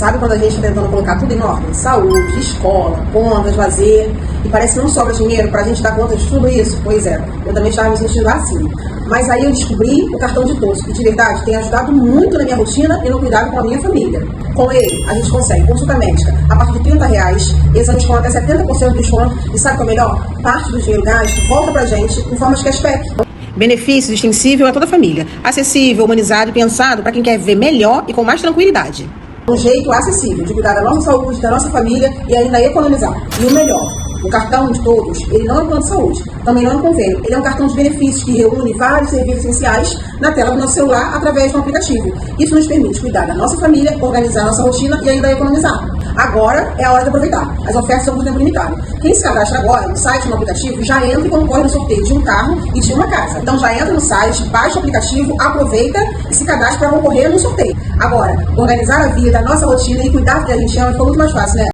Sabe quando a gente está tentando colocar tudo em ordem? Saúde, escola, contas, lazer, e parece que não sobra dinheiro para a gente dar conta de tudo isso? Pois é, eu também estava me sentindo assim. Mas aí eu descobri o cartão de todos, que de verdade tem ajudado muito na minha rotina e no cuidado com a minha família. Com ele, a gente consegue consulta médica a partir de R$30, exames com até 70% de desconto, e sabe o que é melhor? Parte do dinheiro gasto volta pra gente em forma de cashback. Benefício extensível a toda a família, acessível, humanizado e pensado para quem quer ver melhor e com mais tranquilidade. Um jeito acessível de cuidar da nossa saúde, da nossa família e ainda economizar. E o melhor, o cartão de todos, ele não é um plano de saúde, também não é um convênio, ele é um cartão de benefícios que reúne vários serviços essenciais na tela do nosso celular através de um aplicativo. Isso nos permite cuidar da nossa família, organizar a nossa rotina e ainda economizar. Agora é a hora de aproveitar. As ofertas são por tempo limitado. Quem se cadastra agora no site, no aplicativo, já entra e concorre no sorteio de um carro e de uma casa. Então já entra no site, baixa o aplicativo, aproveita e se cadastra para concorrer no sorteio. Agora, organizar a vida, a nossa rotina e cuidar do que a gente ama ficou muito mais fácil, né?